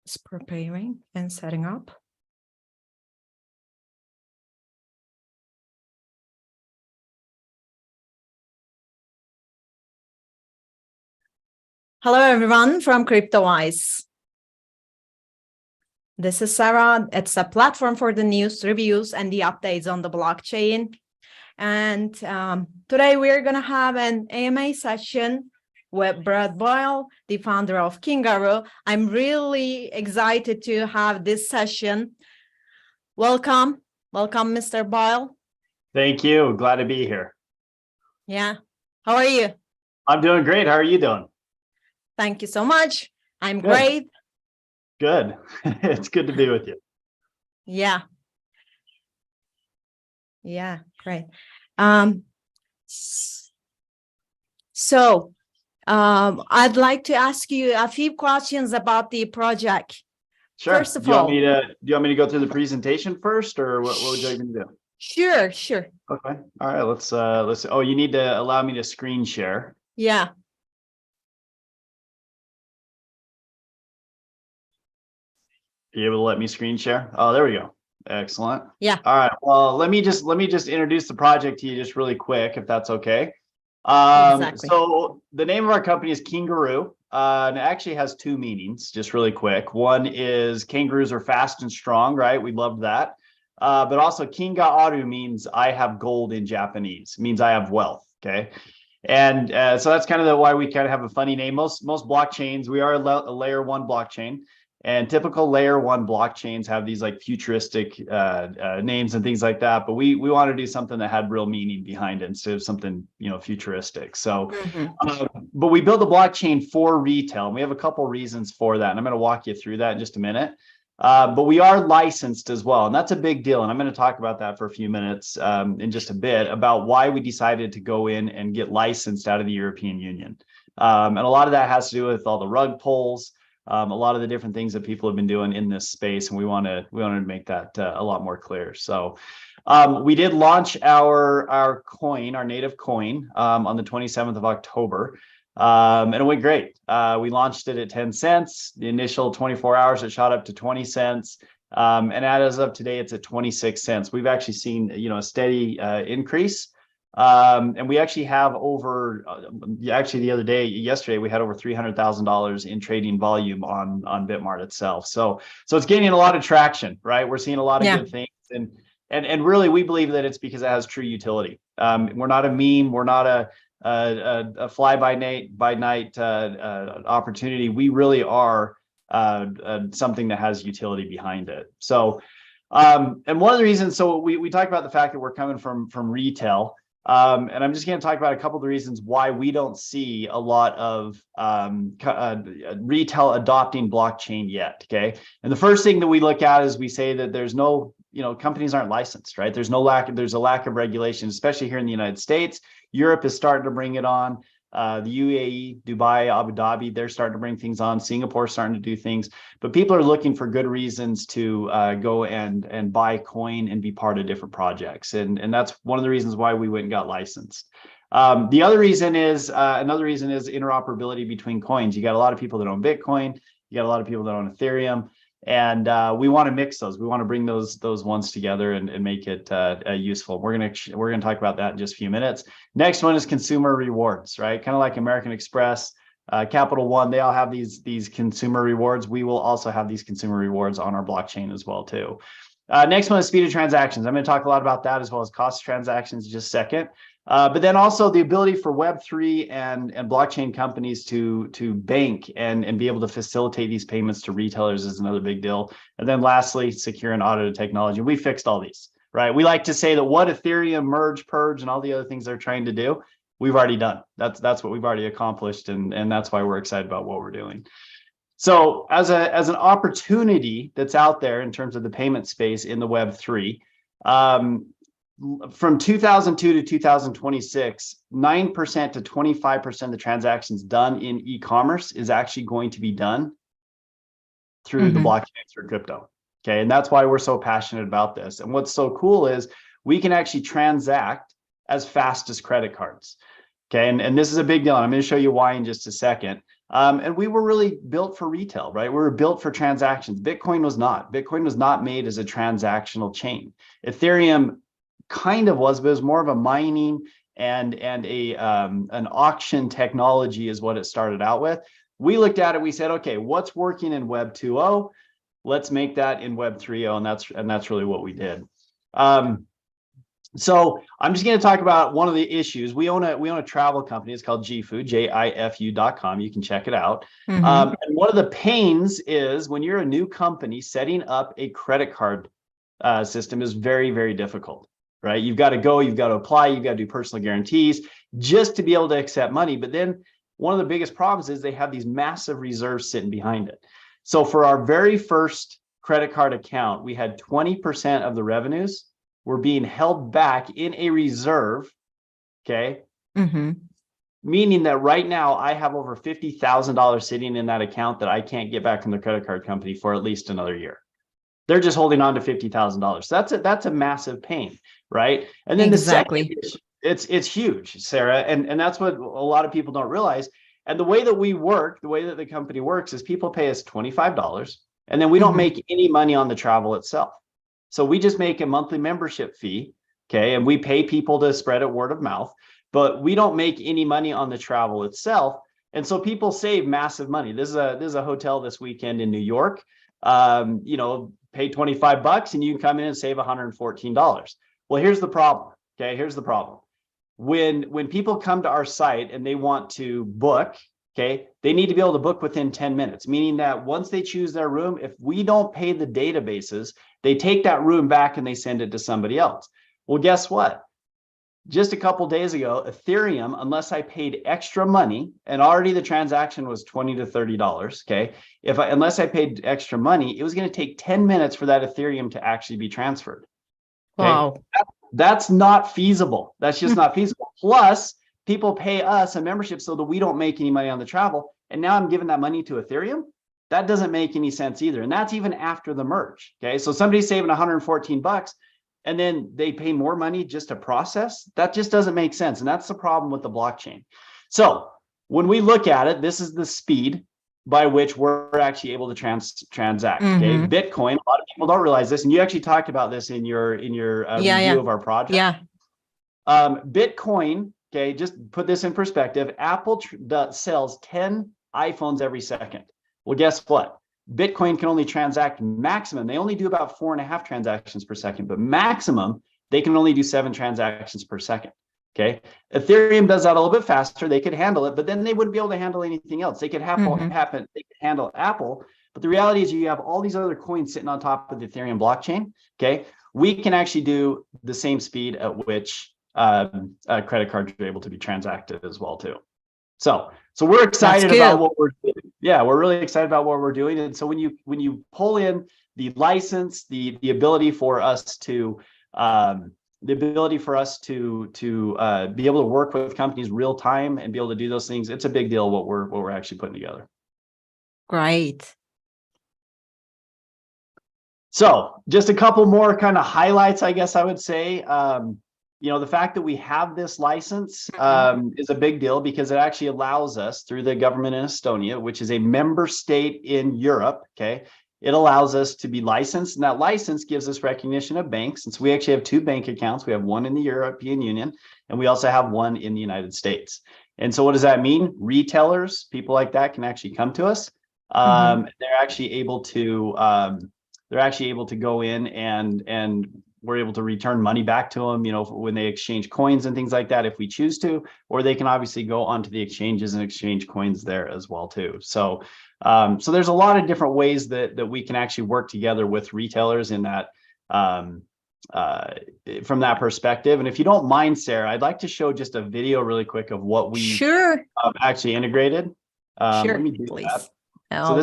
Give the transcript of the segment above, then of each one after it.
It's preparing and setting up. Hello, everyone from CryptoWise. This is Sarah. It's a platform for the news, reviews, and the updates on the blockchain. And today we're going to have an AMA session with Brad BOYLE, the founder of Kingaru. I'm really excited to have this session. Welcome, Mr. BOYLE. Thank you. Glad to be here. Yeah. How are you? I'm doing great. How are you doing? Thank you so much. I'm Good. great. Good. It's good to be with you. Yeah. Yeah, great. So I'd like to ask you a few questions about the project. Sure. First of all, do you want me to go through the presentation first, or what would you like me to do? Sure. Okay. All right. Let's. Oh, you need to allow me to screen share. Yeah. You able to let me screen share? Oh, there we go. Excellent. Yeah. All right. Well, let me just introduce the project to you just really quick, if that's okay. Exactly. So the name of our company is Kingaru, and it actually has two meanings, just really quick. One is kangaroos are fast and strong, right? We loved that. But also Kingaru means I have gold in Japanese, it means I have wealth. Okay. And so that's kind of why we kind of have a funny name. Most blockchains, we are a layer one blockchain. And typical layer one blockchains have these like futuristic names and things like that. But we want to do something that had real meaning behind it instead of something, futuristic. So, but we build a blockchain for retail. And we have a couple reasons for that. And I'm going to walk you through that in just a minute. But we are licensed as well. And that's a big deal. And I'm going to talk about that for a few minutes in just a bit about why we decided to go in and get licensed out of the European Union. And a lot of that has to do with all the rug pulls. A lot of the different things that people have been doing in this space, and we wanted to make that a lot more clear. So we did launch our coin, our native coin, on the 27th of October, and it went great. We launched it at 10 cents. The initial 24 hours, it shot up to 20 cents. And as of today, it's at 26 cents. We've actually seen a steady increase. And we actually have over, actually yesterday, we had over $300,000 in trading volume on Bitmart itself. So it's gaining a lot of traction, right? We're seeing a lot of good things. And really, we believe that it's because it has true utility. We're not a meme. We're not a fly by night opportunity. We really are something that has utility behind it. So, and one of the reasons, so we talk about the fact that we're coming from retail. And I'm just going to talk about a couple of the reasons why we don't see a lot of retail adopting blockchain yet. Okay. And the first thing that we look at is we say that there's no, companies aren't licensed, right? There's a lack of regulation, especially here in the United States. Europe is starting to bring it on. The UAE, Dubai, Abu Dhabi, they're starting to bring things on. Singapore's starting to do things, but people are looking for good reasons to go and buy coin and be part of different projects. And that's one of the reasons why we went and got licensed. The other reason is, another reason is interoperability between coins. You got a lot of people that own Bitcoin. You got a lot of people that own Ethereum. And we want to mix those. We want to bring those ones together and make it useful. We're gonna talk about that in just a few minutes. Next one is consumer rewards, right? Kind of like American Express, Capital One. They all have these consumer rewards. We will also have these consumer rewards on our blockchain as well too. Next one is speed of transactions. I'm going to talk a lot about that as well as cost of transactions in just a second. But then also the ability for Web3 and blockchain companies to bank and be able to facilitate these payments to retailers is another big deal. And then lastly, secure and audited technology. We fixed all these, right? We like to say that what Ethereum, merge, purge, and all the other things they're trying to do, we've already done. That's what we've already accomplished. And that's why we're excited about what we're doing. So as an opportunity that's out there in terms of the payment space in the Web3, from 2002 to 2026, 9% to 25% of the transactions done in e-commerce is actually going to be done through the blockchain, through crypto. Okay, and that's why we're so passionate about this. And what's so cool is we can actually transact as fast as credit cards. Okay, and this is a big deal. I'm going to show you why in just a second. And we were really built for retail, right? We were built for transactions. Bitcoin was not. Bitcoin was not made as a transactional chain. Ethereum kind of was, but it was more of a mining and a an auction technology is what it started out with. We looked at it, we said, okay, what's working in Web 2.0? Let's make that in Web 3.0, and that's really what we did. So I'm just going to talk about one of the issues. We own a travel company. It's called GIFU, JIFU.com. You can check it out. And one of the pains is when you're a new company, setting up a credit card system is very, very difficult, right? You've got to go, you've got to apply, you've got to do personal guarantees just to be able to accept money. But then one of the biggest problems is they have these massive reserves sitting behind it. So for our very first credit card account, we had 20% of the revenues were being held back in a reserve, okay? Meaning that right now I have over $50,000 sitting in that account that I can't get back from the credit card company for at least another year. They're just holding on to $50,000. So that's a massive pain, right? And then exactly. The second, it's huge, Sarah, and that's what a lot of people don't realize. And the way that we work, the way that the company works is people pay us $25, and then we don't make any money on the travel itself. So we just make a monthly membership fee, okay? And we pay people to spread it word of mouth, but we don't make any money on the travel itself. And so people save massive money. This is a hotel this weekend in New York. You know, pay $25 and you can come in and save $114. Well, here's the problem. Okay, here's the problem. When people come to our site and they want to book, okay, they need to be able to book within 10 minutes, meaning that once they choose their room, if we don't pay the databases, they take that room back and they send it to somebody else. Well, guess what? Just a couple days ago, Ethereum, unless I paid extra money, and already the transaction was $20 to $30, okay? Unless I paid extra money, it was going to take 10 minutes for that Ethereum to actually be transferred. Okay? Wow. That's not feasible. That's just not feasible. Plus, people pay us a membership so that we don't make any money on the travel. And now I'm giving that money to Ethereum. That doesn't make any sense either. And that's even after the merge. Okay. So somebody's saving $114 and then they pay more money just to process. That just doesn't make sense. And that's the problem with the blockchain. So when we look at it, this is the speed by which we're actually able to transact. Okay. Bitcoin, a lot of people don't realize this. And you actually talked about this in your review of our project. Yeah. Bitcoin, okay, just put this in perspective. Apple sells 10 iPhones every second. Well, guess what? Bitcoin can only transact maximum. They only do about 4.5 transactions per second, but maximum, they can only do 7 transactions per second. Okay. Ethereum does that a little bit faster. They could handle it, but then they wouldn't be able to handle anything else. They could they could handle Apple, but the reality is you have all these other coins sitting on top of the Ethereum blockchain. Okay. We can actually do the same speed at which credit cards are able to be transacted as well too. So we're excited about what we're doing. Yeah, we're really excited about what we're doing. And so when you pull in the license, the ability for us to be able to work with companies real time and be able to do those things, it's a big deal what we're actually putting together. Great. So just a couple more kind of highlights, I guess I would say. The fact that we have this license is a big deal because it actually allows us through the government in Estonia, which is a member state in Europe, okay? It allows us to be licensed, and that license gives us recognition of banks. And so we actually have 2 bank accounts. We have one in the European Union, and we also have one in the United States. And so what does that mean? Retailers, people like that can actually come to us. They're actually able to go in and we're able to return money back to them, when they exchange coins and things like that, if we choose to, or they can obviously go onto the exchanges and exchange coins there as well too. So there's a lot of different ways that we can actually work together with retailers in that, from that perspective. And if you don't mind, Sarah, I'd like to show just a video really quick of what we actually integrated. Let me do please. That. So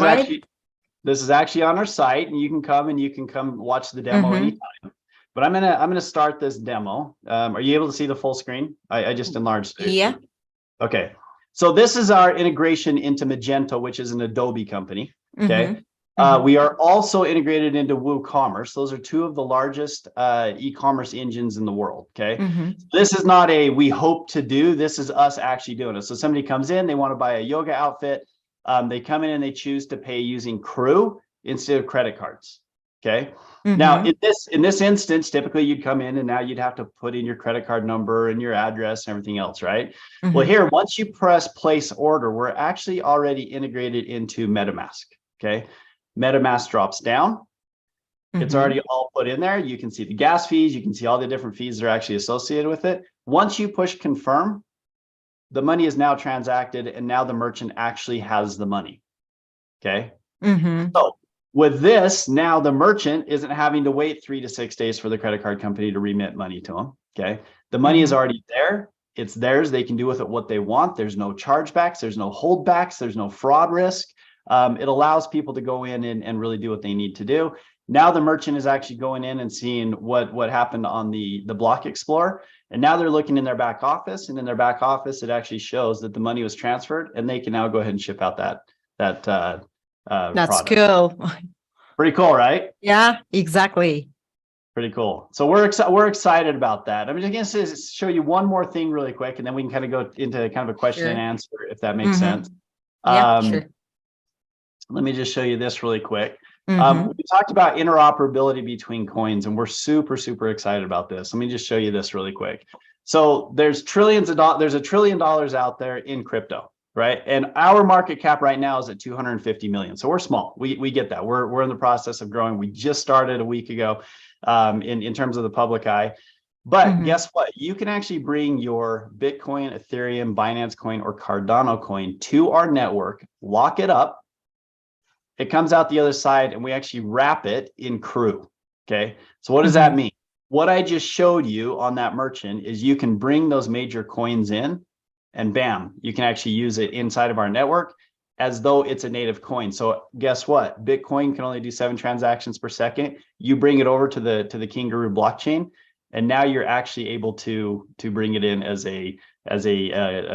this is actually on our site, and you can come watch the demo anytime. But I'm gonna start this demo. Are you able to see the full screen? I just enlarged it. Yeah. Okay. So this is our integration into Magento, which is an Adobe company. Okay. We are also integrated into WooCommerce. Those are 2 of the largest e-commerce engines in the world. Okay. This is not a we hope to do. This is us actually doing it. So somebody comes in, they want to buy a yoga outfit. they come in and they choose to pay using Crew instead of credit cards. Okay. Now, in this instance, typically you'd come in and now you'd have to put in your credit card number and your address and everything else, right? Well, here, once you press place order, we're actually already integrated into MetaMask. Okay. MetaMask drops down. It's already all put in there. You can see the gas fees. You can see all the different fees that are actually associated with it. Once you push confirm, the money is now transacted, and now the merchant actually has the money. Okay. So with this, now the merchant isn't having to wait 3 to 6 days for the credit card company to remit money to them. Okay. The money is already there. It's theirs. They can do with it what they want. There's no chargebacks. There's no holdbacks. There's no fraud risk. It allows people to go in and really do what they need to do. Now the merchant is actually going in and seeing what happened on the Block Explorer. And now they're looking in their back office, and in their back office, it actually shows that the money was transferred, and they can now go ahead and ship out that That's product. cool. Pretty cool, right? Yeah, exactly. Pretty cool. So we're excited about that. I'm just going to show you one more thing really quick, and then we can kind of go into kind of a question and answer, if that makes sense. Yeah, sure. Let me just show you this really quick. We talked about interoperability between coins, and we're super, super excited about this. Let me just show you this really quick. So there's $1 trillion out there in crypto, right? And our market cap right now is at 250 million. So we're small. We get that. We're in the process of growing. We just started a week ago in terms of the public eye. But guess what? You can actually bring your Bitcoin, Ethereum, Binance coin, or Cardano coin to our network, lock it up. It comes out the other side, and we actually wrap it in Crew. Okay. So what does that mean? What I just showed you on that merchant is you can bring those major coins in, and bam, you can actually use it inside of our network as though it's a native coin. So guess what? Bitcoin can only do 7 transactions per second. You bring it over to the Kingaru blockchain, and now you're actually able to bring it in as a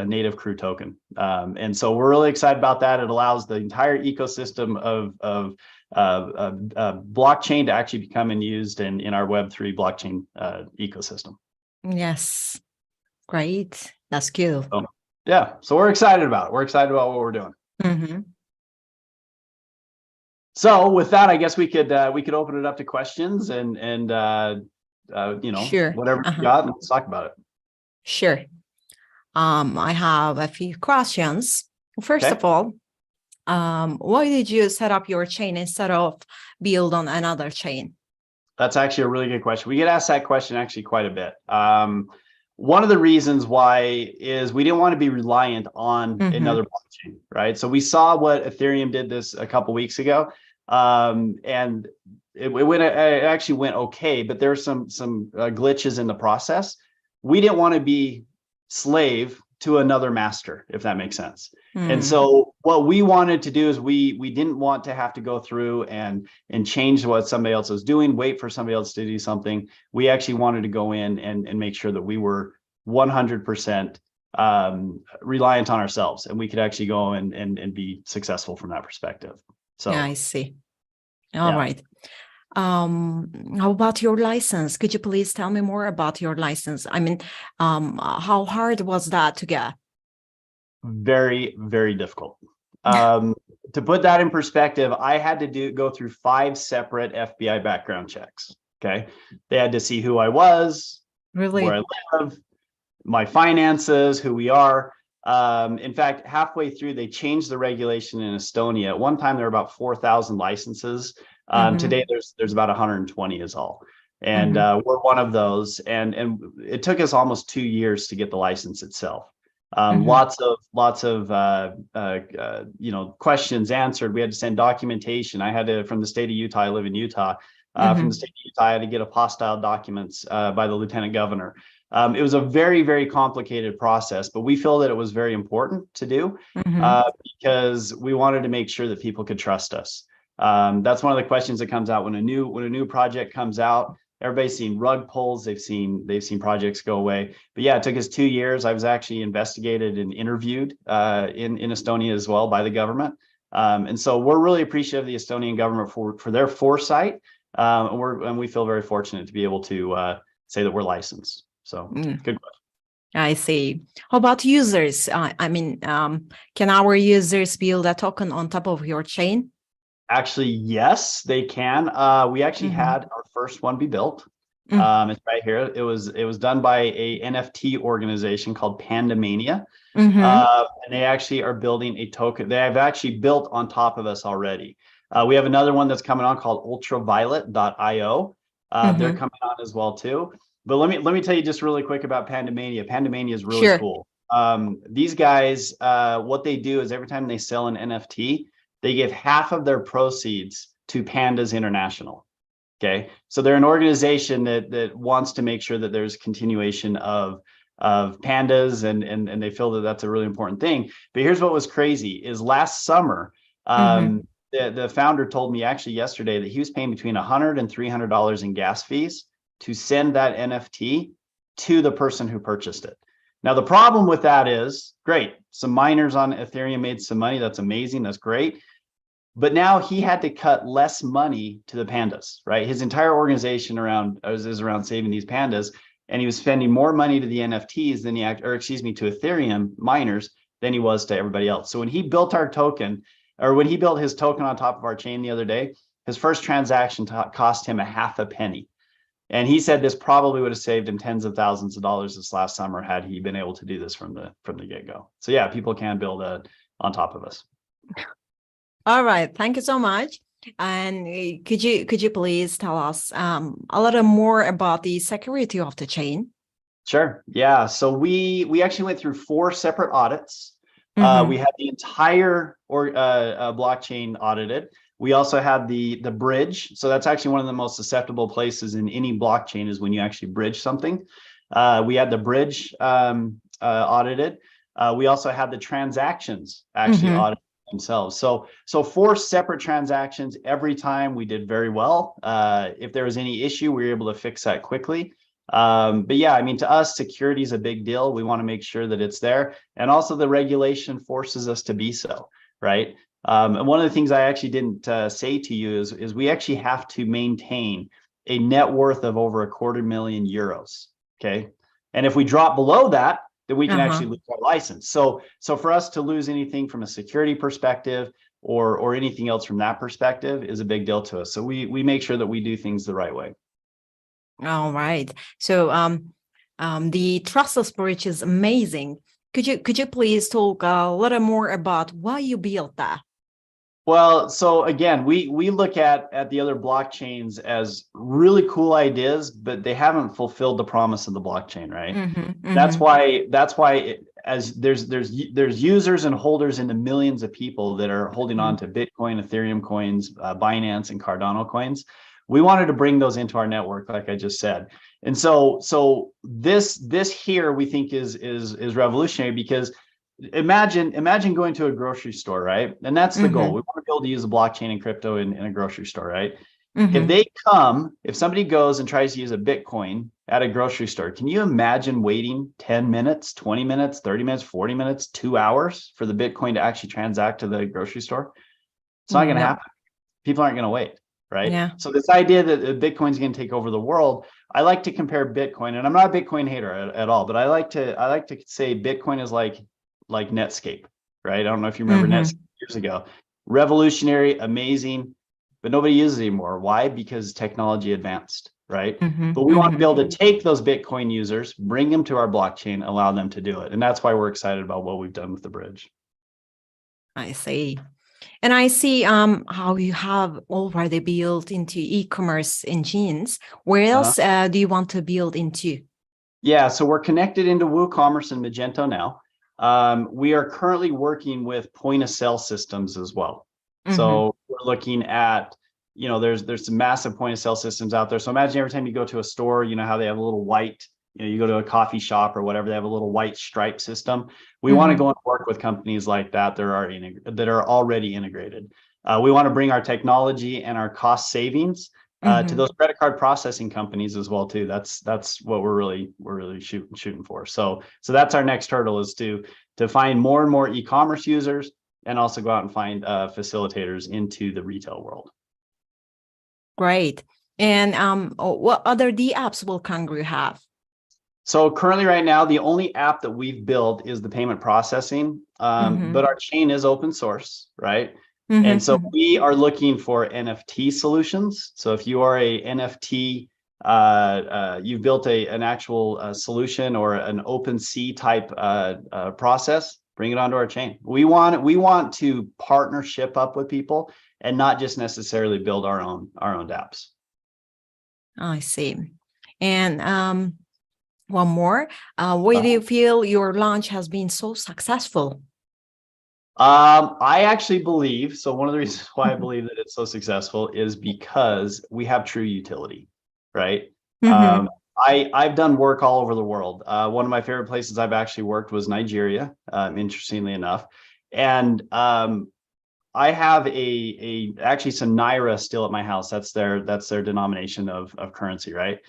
native Crew token. And so we're really excited about that. It allows the entire ecosystem of blockchain to actually become used in our Web3 blockchain ecosystem. Yes. Great. That's cool. So, yeah. So we're excited about it. We're excited about what we're doing. So with that, I guess we could open it up to questions and Sure. whatever you got, and let's talk about it. Sure. I have a few questions. First of all, why did you set up your chain instead of build on another chain? That's actually a really good question. We get asked that question actually quite a bit. One of the reasons why is we didn't want to be reliant on another blockchain, right? So we saw what Ethereum did this a couple weeks ago, and it actually went okay, but there were some glitches in the process. We didn't want to be slave to another master, if that makes sense. And so what we wanted to do is we didn't want to have to go through and change what somebody else was doing, wait for somebody else to do something. We actually wanted to go in and make sure that we were 100% reliant on ourselves, and we could actually go and be successful from that perspective. So yeah, I see. All right. How about your license? Could you please tell me more about your license? I mean, how hard was that to get? Very, very difficult. To put that in perspective, I had to go through 5 separate FBI background checks. Okay. They had to see who I was, Really? where I live, my finances, who we are. In fact, halfway through, they changed the regulation in Estonia. At one time, there were about 4,000 licenses. Today, there's about 120 is all. And we're one of those. And it took us almost 2 years to get the license itself. Lots of questions answered. We had to send documentation. I had to, from the state of Utah, I live in Utah. From the state of Utah, I had to get apostille documents by the lieutenant governor. It was a very, very complicated process, but we feel that it was very important to do because we wanted to make sure that people could trust us. That's one of the questions that comes out when a new project comes out. Everybody's seen rug pulls, they've seen projects go away. But yeah, it took us 2 years. I was actually investigated and interviewed in Estonia as well by the government. And so we're really appreciative of the Estonian government for their foresight. And we feel very fortunate to be able to say that we're licensed. So good question. I see. How about users? Can our users build a token on top of your chain? Actually, yes, they can. We actually Mhm. had our first one be built. Mm. It's right here. It was done by a NFT organization called Pandamania. Mhm. And they actually are building a token. They have actually built on top of us already. We have another one that's coming on called ultraviolet.io. They're Mhm. coming on as well too. But let me tell you just really quick about Pandamania. Pandamania is really Sure. cool. These guys, what they do is every time they sell an NFT, they give half of their proceeds to Pandas International. Okay, so they're an organization that wants to make sure that there's continuation of pandas, and they feel that that's a really important thing. But here's what was crazy: is last summer, Mhm. the founder told me actually yesterday that he was paying between $100 and $300 in gas fees to send that NFT to the person who purchased it. Now the problem with that is, great, some miners on Ethereum made some money. That's amazing. That's great. But now he had to cut less money to the pandas, right? His entire organization is around saving these pandas, and he was spending more money to the NFTs than to Ethereum miners than he was to everybody else. So when he built our token, or when he built his token on top of our chain the other day, his first transaction cost him a half a penny. And he said this probably would have saved him tens of thousands of dollars this last summer had he been able to do this from the get-go. So yeah, people can build on top of us. All right. Thank you so much. And could you please tell us a little more about the security of the chain? Sure. Yeah. So we actually went through 4 separate audits. We Mhm. had the entire blockchain audited. We also had the bridge. So that's actually one of the most susceptible places in any blockchain is when you actually bridge something. We had the bridge audited. We also had the transactions actually Mhm. audited themselves. So 4 separate transactions. Every time we did very well. If there was any issue, we were able to fix that quickly. But yeah, I mean, to us, security is a big deal. We want to make sure that it's there. And also the regulation forces us to be so, right? And one of the things I actually didn't say to you is we actually have to maintain a net worth of over €250,000. Okay. And if we drop below that, then we can actually Uh-huh. lose our license. So for us to lose anything from a security perspective or anything else from that perspective is a big deal to us. So we make sure that we do things the right way. All right. So the trustless bridge is amazing. Could you please talk a little more about why you built that? Well, so again, we look at the other blockchains as really cool ideas, but they haven't fulfilled the promise of the blockchain, right? Mhm. That's Mhm. why as there's users and holders in the millions of people that are holding on Mhm. to Bitcoin, Ethereum coins, Binance, and Cardano coins. We wanted to bring those into our network, like I just said. And so this here we think is revolutionary because imagine going to a grocery store, right? And that's the goal. We Mhm. want to be able to use the blockchain and crypto in a grocery store, right? Mhm. If somebody goes and tries to use a Bitcoin at a grocery store, can you imagine waiting 10 minutes, 20 minutes, 30 minutes, 40 minutes, 2 hours for the Bitcoin to actually transact to the grocery store? It's not going to No. happen. People aren't going to wait, right? Yeah. So this idea that Bitcoin is going to take over the world, I like to compare Bitcoin, and I'm not a Bitcoin hater at all, but I like to say Bitcoin is like Netscape, right? I don't know if you remember Netscape Mhm. years ago. Revolutionary, amazing, but nobody uses it anymore. Why? Because technology advanced, right? Mhm. But we want to be Mhm. able to take those Bitcoin users, bring them to our blockchain, allow them to do it. And that's why we're excited about what we've done with the bridge. I see. And I see how you have already built into e-commerce engines. Where Uh-huh. else do you want to build into? Yeah, so we're connected into WooCommerce and Magento now. We are currently working with point of sale systems as well. Mm-hmm. So we're looking at, there's some massive point of sale systems out there. So imagine every time you go to a store, you know how they have a little white, you go to a coffee shop or whatever, they have a little white stripe system. We want to Mm-hmm. go and work with companies like that that are already integrated. We want to bring our technology and our cost savings to Mm-hmm. those credit card processing companies as well too. That's what we're really shooting for. So that's our next hurdle is to find more and more e-commerce users and also go out and find facilitators into the retail world. Great. And what other D apps will Kangaroo have? So currently right now, the only app that we've built is the payment processing, but our chain is open source, right? And so we are looking for NFT solutions. So if you are a NFT, you've built an actual solution or an OpenSea type process, bring it onto our chain. We want to partnership up with people and not just necessarily build our own dApps. I see. And one more, why do you feel your launch has been so successful? I actually believe, so one of the reasons why I believe that it's so successful is because we have true utility, right? I've done work all over the world. One of my favorite places I've actually worked was Nigeria, interestingly enough. And I have actually some Naira still at my house. That's their denomination of currency, right?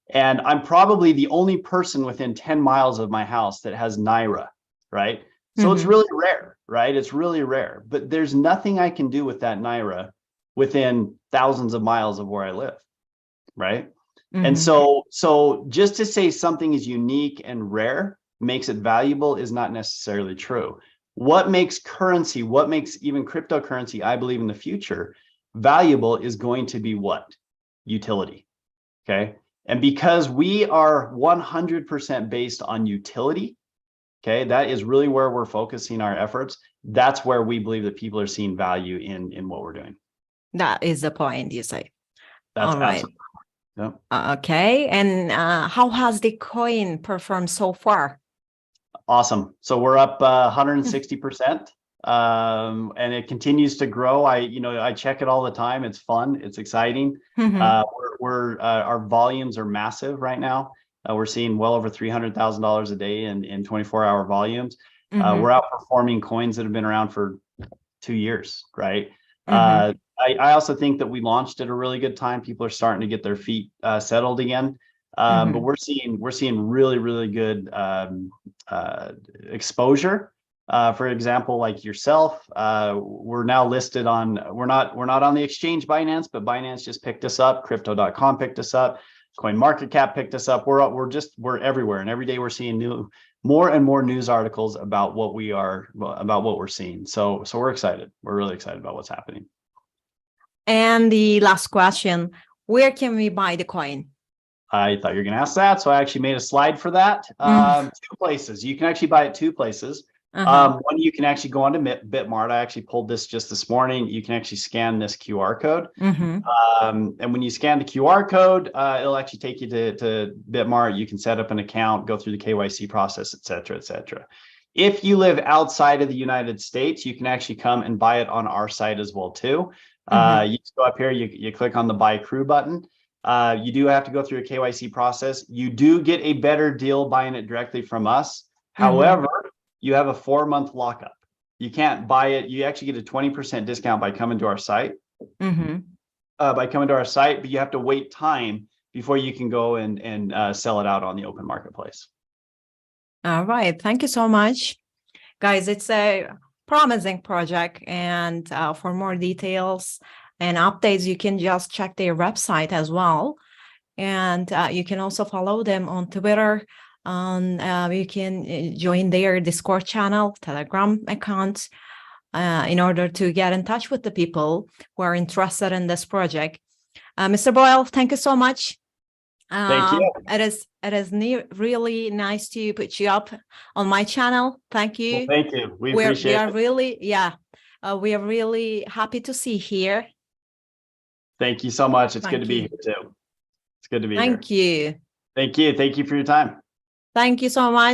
And I'm probably the only person within 10 miles of my house that has Naira, right? So it's really rare, right? It's really rare, but there's nothing I can do with that Naira within thousands of miles of where I live, right? And so just to say something is unique and rare makes it valuable is not necessarily true. What makes currency, what makes even cryptocurrency, I believe in the future, valuable is going to be what? Utility, okay? And because we are 100% based on utility, okay, that is really where we're focusing our efforts. That's where we believe that people are seeing value in what we're doing. That is the point, you say. That's all right. Absolutely. Yep. Okay. And how has the coin performed so far? Awesome. So we're up 160%. And it continues to grow. I check it all the time. It's fun. It's exciting. Our volumes are massive right now. We're seeing well over $300,000 a day in 24-hour volumes. We're outperforming coins that have been around for 2 years, right? I also think that we launched at a really good time. People are starting to get their feet settled again. But we're seeing really, really good exposure. For example, like yourself, we're now listed on, we're not on the exchange Binance, but Binance just picked us up. Crypto.com picked us up. CoinMarketCap picked us up. We're everywhere, and every day we're seeing more and more news articles about what we're seeing. So we're excited. We're really excited about what's happening. And the last question: where can we buy the coin? I thought you were going to ask that, so I actually made a slide for that. 2 places. You can actually buy it 2 places. One, you can actually go onto Bitmart. I actually pulled this just this morning. You can actually scan this QR code. And when you scan the QR code, it'll actually take you to Bitmart. You can set up an account, go through the KYC process, et cetera, et cetera. If you live outside of the United States, you can actually come and buy it on our site as well, too. You just go up here, you click on the Buy Crew button. You do have to go through a KYC process. You do get a better deal buying it directly from us. However, you have a 4-month lockup. You can't buy it. You actually get a 20% discount by coming to our site. But you have to wait time before you can go and sell it out on the open marketplace. All right. Thank you so much, guys. It's a promising project, and for more details and updates, you can just check their website as well. And you can also follow them on Twitter. You can join their Discord channel, Telegram account, in order to get in touch with the people who are interested in this project. Mr. Boyle, thank you so much. Thank you. It is really nice to put you up on my channel. Thank you. Well, thank you. We appreciate it. We are really happy to see here. Thank you so much. It's good to be here too. It's good to be here. Thank you. Thank you. Thank you for your time. Thank you so much.